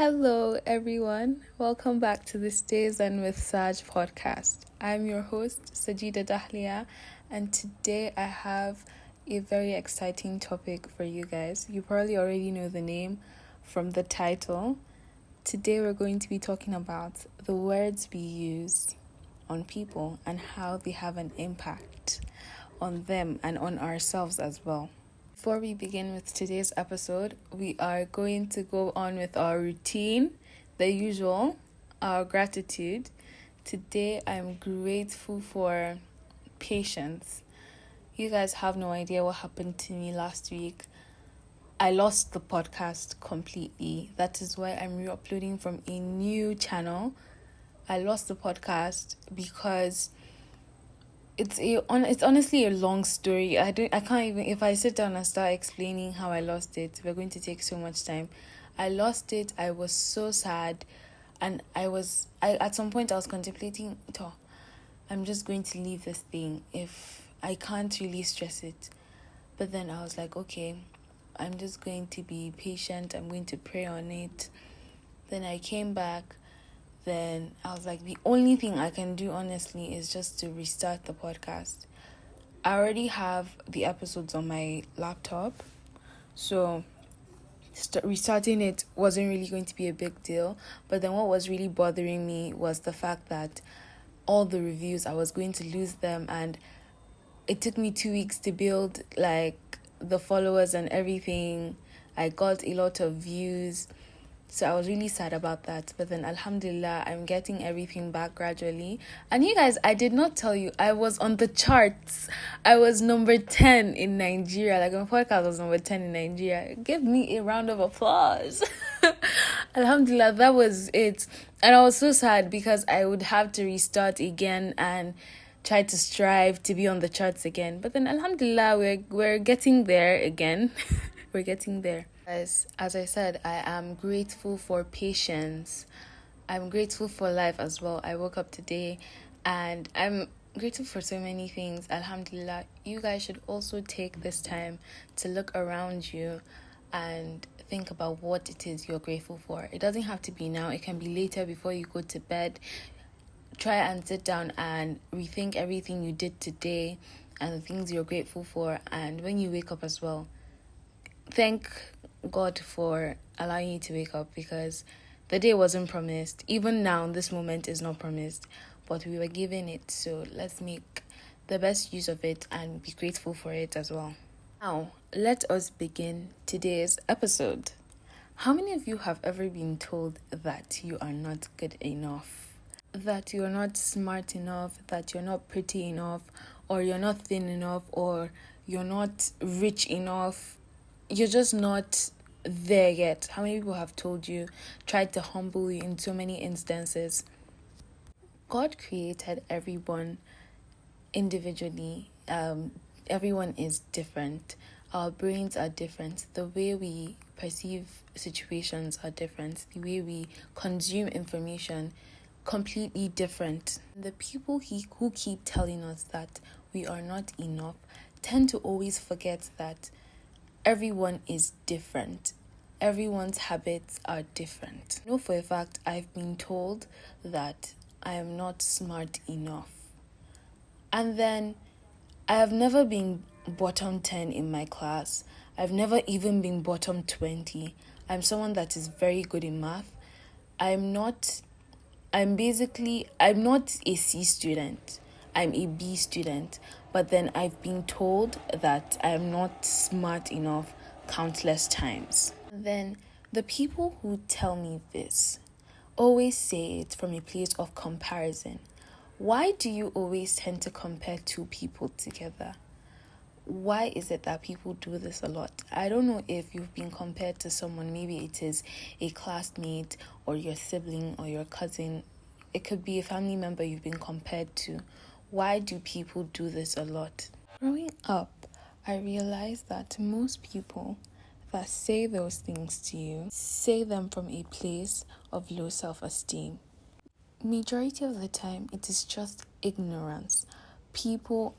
Hello, everyone. Welcome back to this Days and with Saj podcast. I'm your host, Sajeedahdahliah, and today I have a very exciting topic for you guys. You probably already know the name from the title. Today we're going to be talking about the words we use on people and how they have an impact on them and on ourselves as well. Before we begin with today's episode, we are going to go on with our routine, the usual, our gratitude. Today, I'm grateful for patience. You guys have no idea what happened to me last week. I lost the podcast completely. That is why I'm re-uploading from a new channel. I lost the podcast because it's honestly a long story. I can't even, if I sit down and start explaining how I lost it, we're going to take so much time. I lost it. I was so sad, and I at some point I was contemplating, I'm just going to leave this thing if I can't really stress it. But then I was like, okay, I'm just going to be patient. I'm going to pray on it. Then I came back. Then I was like, the only thing I can do, honestly, is just to restart the podcast. I already have the episodes on my laptop, so restarting it wasn't really going to be a big deal. But then what was really bothering me was the fact that all the reviews, I was going to lose them, and it took me 2 weeks to build, the followers and everything. I got a lot of views. So I was really sad about that. But then, alhamdulillah, I'm getting everything back gradually. And you guys, I did not tell you, I was on the charts. I was number 10 in Nigeria. My podcast was number 10 in Nigeria. Give me a round of applause. Alhamdulillah, that was it. And I was so sad because I would have to restart again and try to strive to be on the charts again. But then, alhamdulillah, we're getting there again. We're getting there. As I said, I am grateful for patience. I'm grateful for life as well. I woke up today and I'm grateful for so many things. Alhamdulillah. You guys should also take this time to look around you and think about what it is you're grateful for. It doesn't have to be now. It can be later before you go to bed. Try and sit down and rethink everything you did today and the things you're grateful for. And when you wake up as well, thank God for allowing you to wake up, because the day wasn't promised. Even now, this moment is not promised, but we were given it. So let's make the best use of it and be grateful for it as well. Now, let us begin today's episode. How many of you have ever been told that you are not good enough? That you're not smart enough, that you're not pretty enough, or you're not thin enough, or you're not rich enough? You're just not there yet. How many people have told you, tried to humble you in so many instances? God created everyone individually. Everyone is different. Our brains are different. The way we perceive situations are different. The way we consume information, completely different. The people who keep telling us that we are not enough tend to always forget that everyone is different. Everyone's habits are different. I know for a fact I've been told that I am not smart enough. And then I have never been bottom 10 in my class. I've never even been bottom 20. I'm someone that is very good in math. I'm not a C student. I'm a B student. But then I've been told that I'm not smart enough countless times. Then the people who tell me this always say it from a place of comparison. Why do you always tend to compare two people together? Why is it that people do this a lot? I don't know if you've been compared to someone. Maybe it is a classmate or your sibling or your cousin. It could be a family member you've been compared to. Why do people do this a lot? Growing up, I realized that most people that say those things to you say them from a place of low self-esteem. Majority of the time, it is just ignorance. People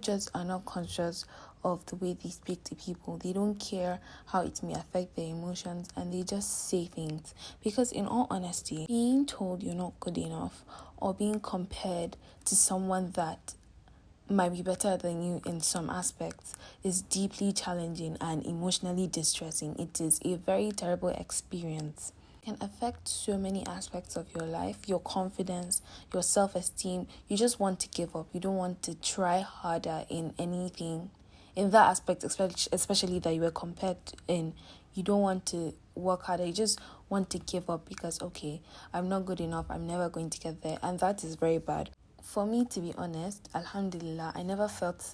just are not conscious of the way they speak to people. They don't care how it may affect their emotions, and they just say things. Because in all honesty, being told you're not good enough or being compared to someone that might be better than you in some aspects is deeply challenging and emotionally distressing. It is a very terrible experience. Can affect so many aspects of your life, your confidence, your self-esteem. You just want to give up. You don't want to try harder in anything. In that aspect, especially that you were compared in, you don't want to work harder. You just want to give up because, okay, I'm not good enough. I'm never going to get there. And that is very bad. For me, to be honest, alhamdulillah, I never felt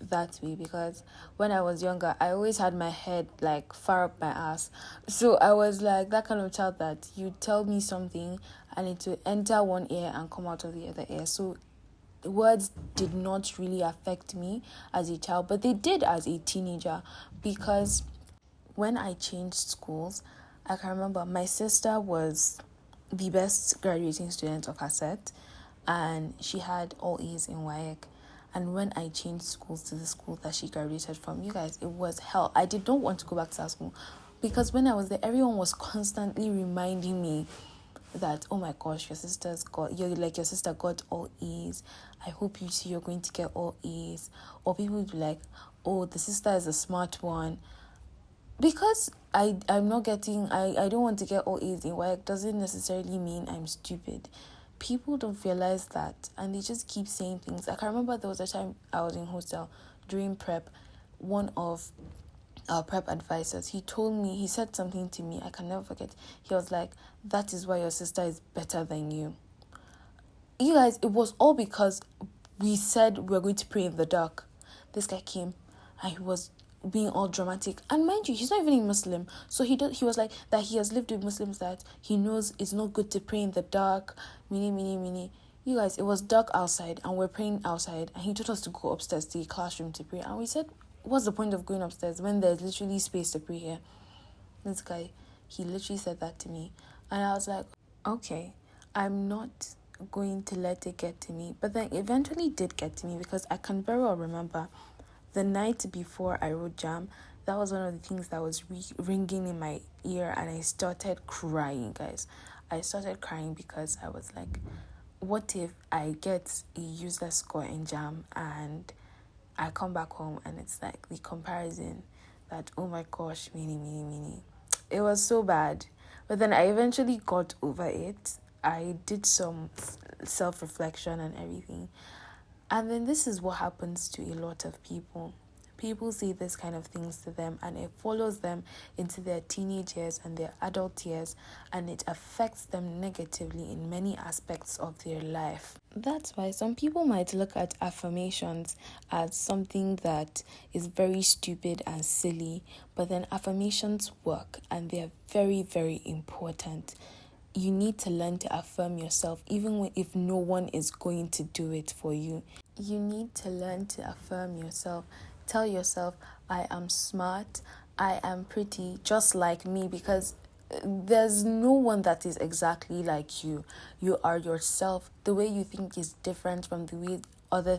that way because when I was younger, I always had my head like far up my ass. So I was like that kind of child that you tell me something and it will enter one ear and come out of the other ear. So words did not really affect me as a child, but they did as a teenager because when I changed schools, I can remember my sister was the best graduating student of her set, and she had all A's in WAEC. And when I changed schools to the school that she graduated from, you guys, it was hell. I did not want to go back to that school because when I was there, everyone was constantly reminding me that, oh my gosh, your sister got all A's. I hope you see you're going to get all A's. Or people would be like, oh, the sister is a smart one. Because I'm not getting, I don't want to get all A's in work doesn't necessarily mean I'm stupid. People don't realize that, and they just keep saying things. I can remember there was a time I was in hostel during prep. One of our prep advisors, he said something to me I can never forget. He was like, that is why your sister is better than you. You guys, it was all because we said we were going to pray in the dark. This guy came and he was being all dramatic, and mind you, he's not even a Muslim. So he was like that he has lived with Muslims, that he knows it's not good to pray in the dark. Mini. You guys, it was dark outside and we're praying outside, and he told us to go upstairs to the classroom to pray, and we said, what's the point of going upstairs when there's literally space to pray here? This guy, he literally said that to me, and I was like, okay, I'm not going to let it get to me. But then eventually did get to me, because I can very well remember the night before I wrote jam, that was one of the things that was ringing in my ear, and I started crying, guys. I started crying because I was like, what if I get a useless score in jam and I come back home and it's like the comparison that, oh my gosh, mini. It was so bad. But then I eventually got over it. I did some self-reflection and everything. And then this is what happens to a lot of people. People say this kind of things to them, and it follows them into their teenage years and their adult years, and it affects them negatively in many aspects of their life. That's why some people might look at affirmations as something that is very stupid and silly, but then affirmations work, and they're very, very important. You need to learn to affirm yourself even if no one is going to do it for you. You need to learn to affirm yourself. Tell yourself, I am smart, I am pretty, just like me, because there's no one that is exactly like you. You are yourself. The way you think is different from the way other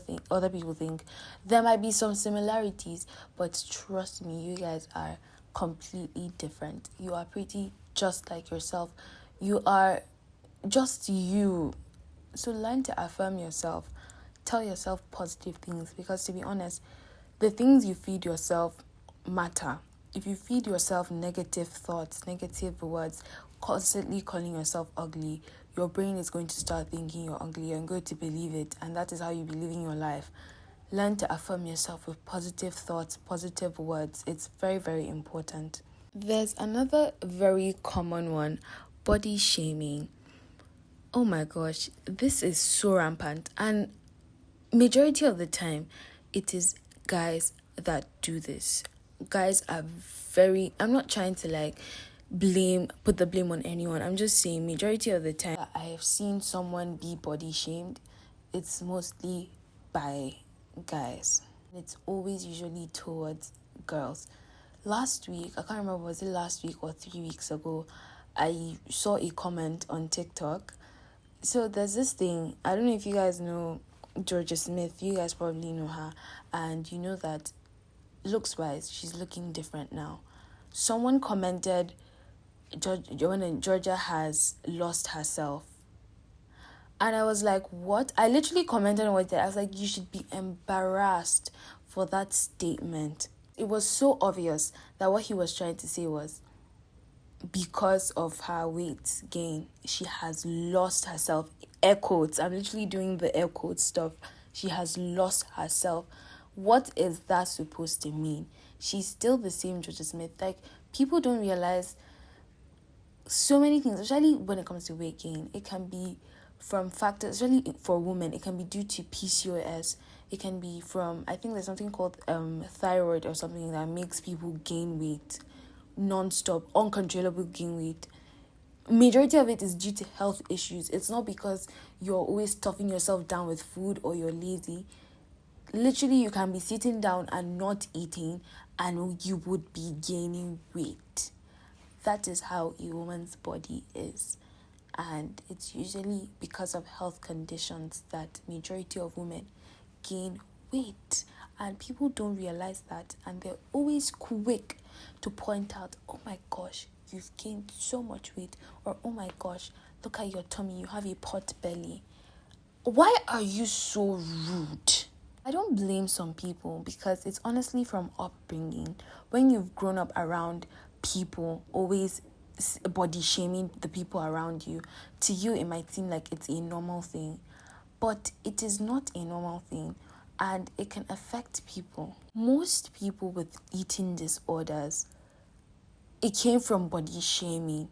people think. There might be some similarities, but trust me, you guys are completely different. You are pretty just like yourself. You are just you. So learn to affirm yourself. Tell yourself positive things, because to be honest, the things you feed yourself matter. If you feed yourself negative thoughts, negative words, constantly calling yourself ugly, your brain is going to start thinking you're ugly and going to believe it, and that is how you'll be living your life. Learn to affirm yourself with positive thoughts, positive words. It's very, very important. There's another very common one, body shaming. Oh my gosh, this is so rampant, and majority of the time it is guys that do this. Guys are I'm not trying to put the blame on anyone. I'm just saying majority of the time I have seen someone be body shamed, it's mostly by guys. It's always usually towards girls. Last week, I can't remember, was it last week or 3 weeks ago, I saw a comment on TikTok. So there's this thing, I don't know if you guys know Georgia Smith. You guys probably know her, and you know that looks wise, she's looking different now. Someone commented, Georgia has lost herself. And I was like, what? I literally commented on it. I was like, you should be embarrassed for that statement. It was so obvious that what he was trying to say was, because of her weight gain, she has lost herself. Air quotes. I'm literally doing the air quotes stuff. She has lost herself. What is that supposed to mean? She's still the same Georgia Smith. Like, people don't realize so many things, especially when it comes to weight gain. It can be from factors, especially for women, it can be due to PCOS. It can be from, I think there's something called thyroid or something that makes people gain weight non-stop, uncontrollable gain weight. Majority of it is due to health issues. It's not because you're always stuffing yourself down with food or you're lazy. Literally, you can be sitting down and not eating and you would be gaining weight. That is how a woman's body is. And it's usually because of health conditions that majority of women gain weight. And people don't realize that, and they're always quick to point out, oh my gosh, you've gained so much weight, or oh my gosh, look at your tummy, you have a pot belly. Why are you so rude? I don't blame some people because it's honestly from upbringing. When you've grown up around people always body shaming the people around you, to you it might seem like it's a normal thing, but it is not a normal thing. And it can affect people. Most people with eating disorders, it came from body shaming.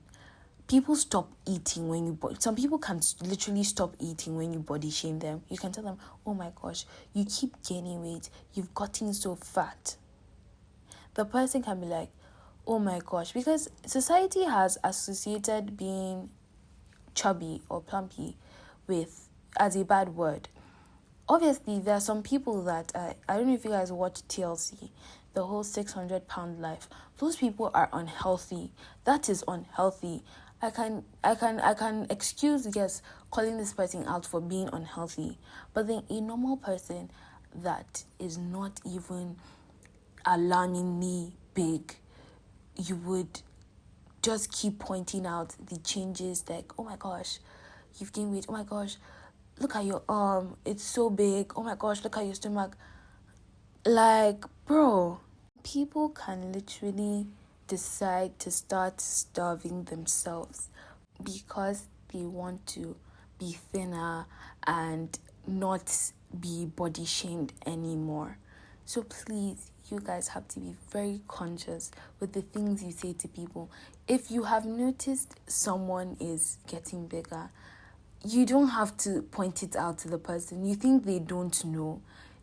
People stop eating when you... Some people can literally stop eating when you body shame them. You can tell them, oh my gosh, you keep gaining weight. You've gotten so fat. The person can be like, oh my gosh, because society has associated being chubby or plumpy with as a bad word. Obviously, there are some people that, I don't know if you guys watch TLC, the whole 600-pound life. Those people are unhealthy. That is unhealthy. I can excuse, yes, calling this person out for being unhealthy. But then a normal person that is not even alarmingly big, you would just keep pointing out the changes, like, oh my gosh, you've gained weight, oh my gosh, look at your arm, it's so big, oh my gosh, look at your stomach. Like, bro, people can literally decide to start starving themselves because they want to be thinner and not be body shamed anymore. So please, you guys have to be very conscious with the things you say to people. If you have noticed someone is getting bigger, you don't have to point it out to the person. You think they don't know.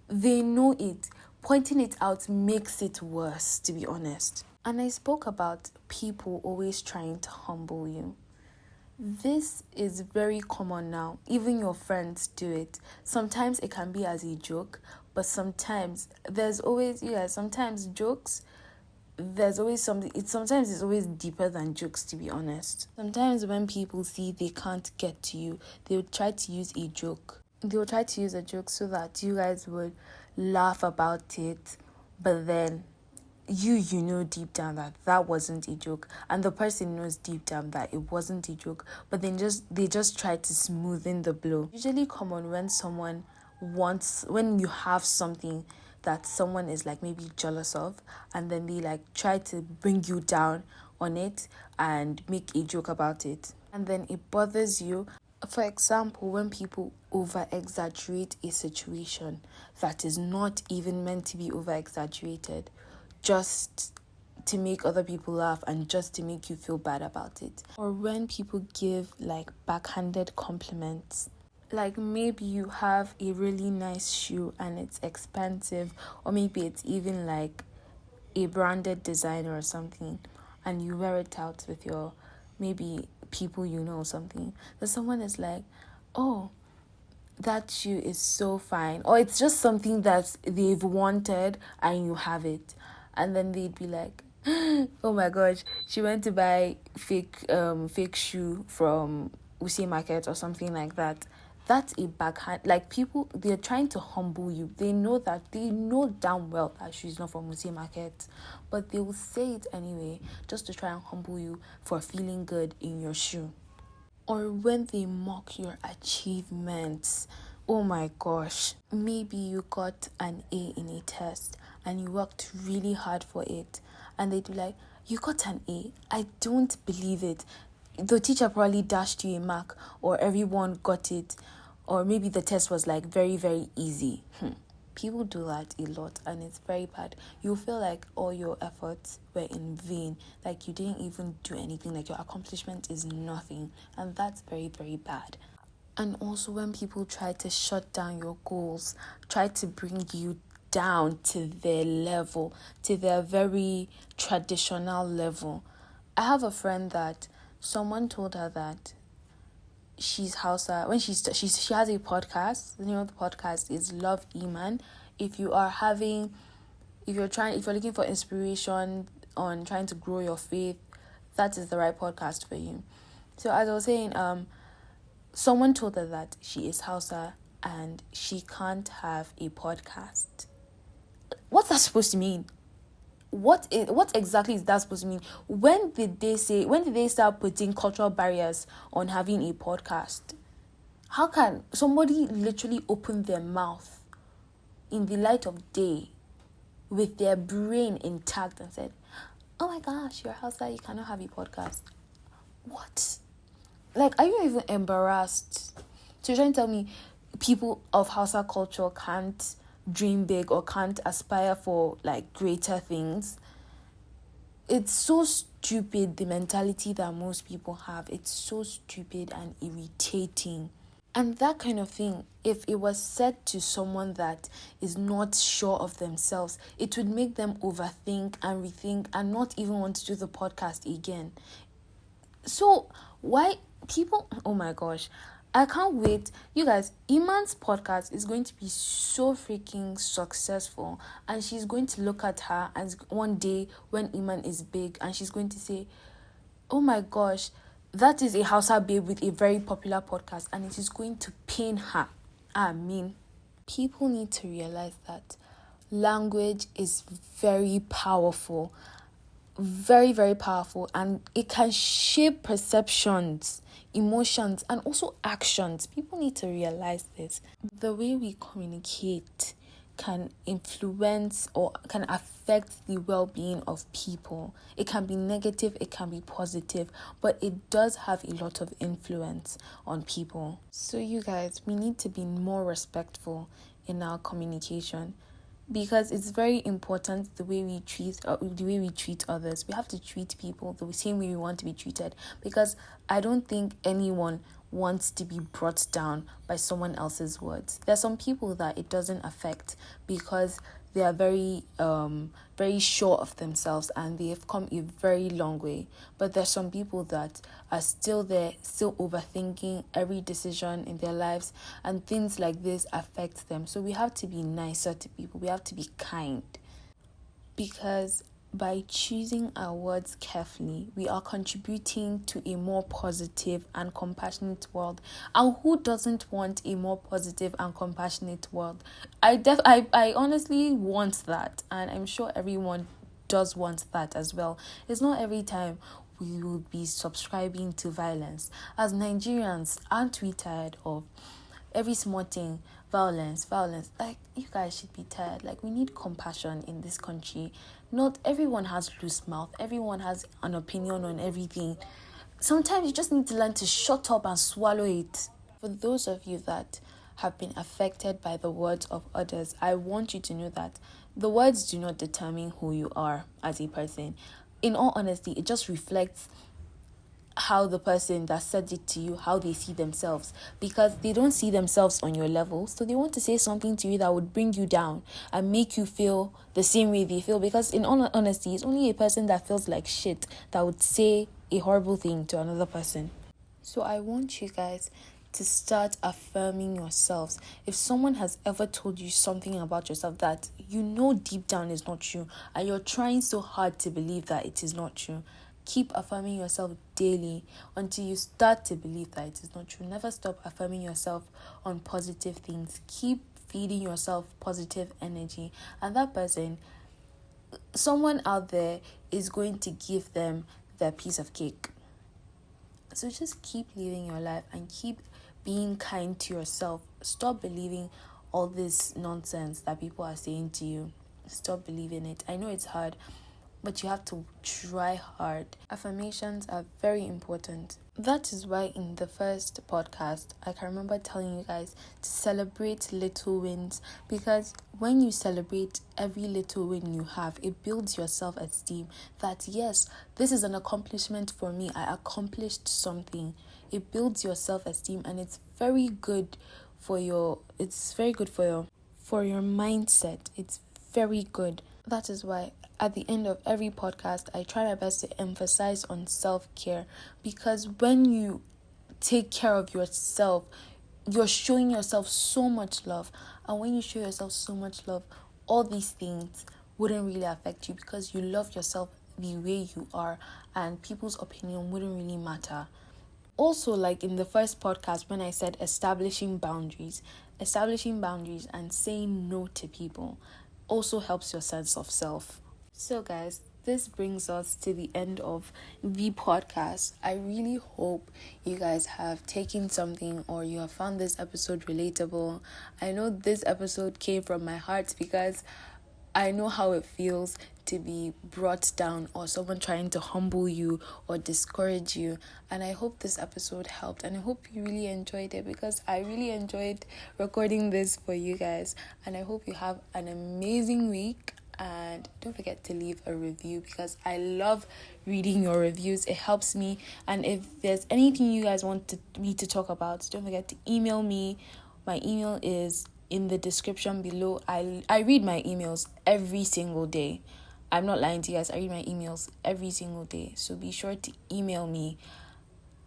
They know it. Pointing it out makes it worse, to be honest. And I spoke about people always trying to humble you. This is very common now. Even your friends do it. Sometimes it can be as a joke, but sometimes sometimes jokes, there's always something. Sometimes it's always deeper than jokes, to be honest. Sometimes when people see they can't get to you, they would try to use a joke. They will try to use a joke so that you guys would laugh about it, but then you know deep down that wasn't a joke, and the person knows deep down that it wasn't a joke, but then they just try to smoothen the blow. Usually common when you have something that someone is like maybe jealous of, and then they like try to bring you down on it and make a joke about it, and then it bothers you. For example, when people over-exaggerate a situation that is not even meant to be over-exaggerated, just to make other people laugh and just to make you feel bad about it. Or when people give like backhanded compliments. Like maybe you have a really nice shoe and it's expensive, or maybe it's even like a branded designer or something, and you wear it out with your maybe people you know or something. Then someone is like, oh, that shoe is so fine, or it's just something that they've wanted and you have it, and then they'd be like, oh my gosh, she went to buy fake shoe from Usi Market or something like that. that's a backhand. Like, people, they're trying to humble you. They know damn well that she's not from Musi Market, but they will say it anyway, just to try and humble you for feeling good in your shoe. Or when they mock your achievements. Oh my gosh. Maybe you got an A in a test and you worked really hard for it, and they'd be like, you got an A? I don't believe it. The teacher probably dashed you a mark, or everyone got it, or maybe the test was like very, very easy. People do that a lot, and it's very bad. You feel like all your efforts were in vain, like you didn't even do anything, like your accomplishment is nothing, and that's very, very bad. And also when people try to shut down your goals, try to bring you down to their level, to their very traditional level. I have a friend that someone told her that she's Hausa. When she has a podcast. The name of the podcast is Love Iman. If you're looking for inspiration on trying to grow your faith, that is the right podcast for you. So as I was saying, someone told her that she is Hausa and she can't have a podcast. What's that supposed to mean? What exactly is that supposed to mean? When did they start putting cultural barriers on having a podcast? How can somebody literally open their mouth in the light of day with their brain intact and said, oh my gosh, you're Hausa, you cannot have a podcast? What? Like, are you even embarrassed? So you're trying to tell me people of Hausa culture can't dream big or can't aspire for like greater things? It's so stupid, the mentality that most people have. It's so stupid and irritating. And that kind of thing, if it was said to someone that is not sure of themselves, it would make them overthink and rethink and not even want to do the podcast again. So why people, oh my gosh, I can't wait. You guys, Iman's podcast is going to be so freaking successful, and she's going to look at her as one day when Iman is big, and she's going to say, oh my gosh, that is a Hausa babe with a very popular podcast, and it is going to pain her. I mean, people need to realize that language is very powerful, very, very powerful, and it can shape perceptions, emotions, and also actions. People need to realize this. The way we communicate can influence or can affect the well-being of people. It can be negative, it can be positive, but it does have a lot of influence on people. So you guys, we need to be more respectful in our communication, because it's very important the way we treat others. We have to treat people the same way we want to be treated, because I don't think anyone wants to be brought down by someone else's words. There's some people that it doesn't affect because they are very very sure of themselves and they have come a very long way. But there's some people that are still there, still overthinking every decision in their lives, and things like this affect them. So we have to be nicer to people. We have to be kind, because by choosing our words carefully, we are contributing to a more positive and compassionate world. And who doesn't want a more positive and compassionate world? I honestly want that, and I'm sure everyone does want that as well. It's not every time we will be subscribing to violence. As Nigerians, aren't we tired of every small thing? Violence. Like, you guys should be tired. Like, we need compassion in this country. Not everyone has loose mouth. Everyone has an opinion on everything. Sometimes you just need to learn to shut up and swallow it. For those of you that have been affected by the words of others, I want you to know that the words do not determine who you are as a person. In all honesty, it just reflects how the person that said it to you, how they see themselves, because they don't see themselves on your level, so they want to say something to you that would bring you down and make you feel the same way they feel, because in all honesty, it's only a person that feels like shit that would say a horrible thing to another person. So I want you guys to start affirming yourselves. If someone has ever told you something about yourself that you know deep down is not true, and you're trying so hard to believe that it is not true, Keep affirming yourself daily until you start to believe that it is not true. Never stop affirming yourself on positive things. Keep feeding yourself positive energy. And that person, someone out there, is going to give them their piece of cake. So just keep living your life and keep being kind to yourself. Stop believing all this nonsense that people are saying to you. Stop believing it. I know it's hard, but you have to try hard. Affirmations are very important. That is why in the first podcast, I can remember telling you guys to celebrate little wins, because when you celebrate every little win you have, it builds your self-esteem that yes, this is an accomplishment for me. I accomplished something. It builds your self-esteem, and it's very good for your mindset. It's very good. That is why at the end of every podcast, I try my best to emphasize on self-care, because when you take care of yourself, you're showing yourself so much love. And when you show yourself so much love, all these things wouldn't really affect you, because you love yourself the way you are, and people's opinion wouldn't really matter. Also, like in the first podcast, when I said establishing boundaries and saying no to people also helps your sense of self. So guys, this brings us to the end of the podcast. I really hope you guys have taken something, or you have found this episode relatable. I know this episode came from my heart, because I know how it feels to be brought down, or someone trying to humble you or discourage you. And I hope this episode helped, and I hope you really enjoyed it, because I really enjoyed recording this for you guys. And I hope you have an amazing week. And don't forget to leave a review, because I love reading your reviews. It helps me. And if there's anything you guys want me to talk about, don't forget to email me. My email is in the description below. I read my emails every single day. I'm not lying to you guys. I read my emails every single day. So be sure to email me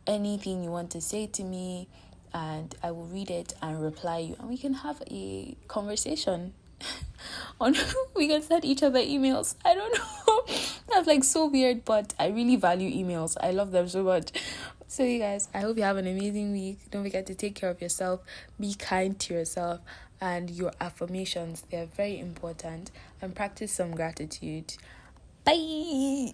anything you want to say to me, and I will read it and reply you, and we can have a conversation. We can send each other emails. I don't know. That's like so weird, but I really value emails. I love them so much. So you guys, I hope you have an amazing week. Don't forget to take care of yourself. Be kind to yourself, and your affirmations, they're very important. And practice some gratitude. Bye.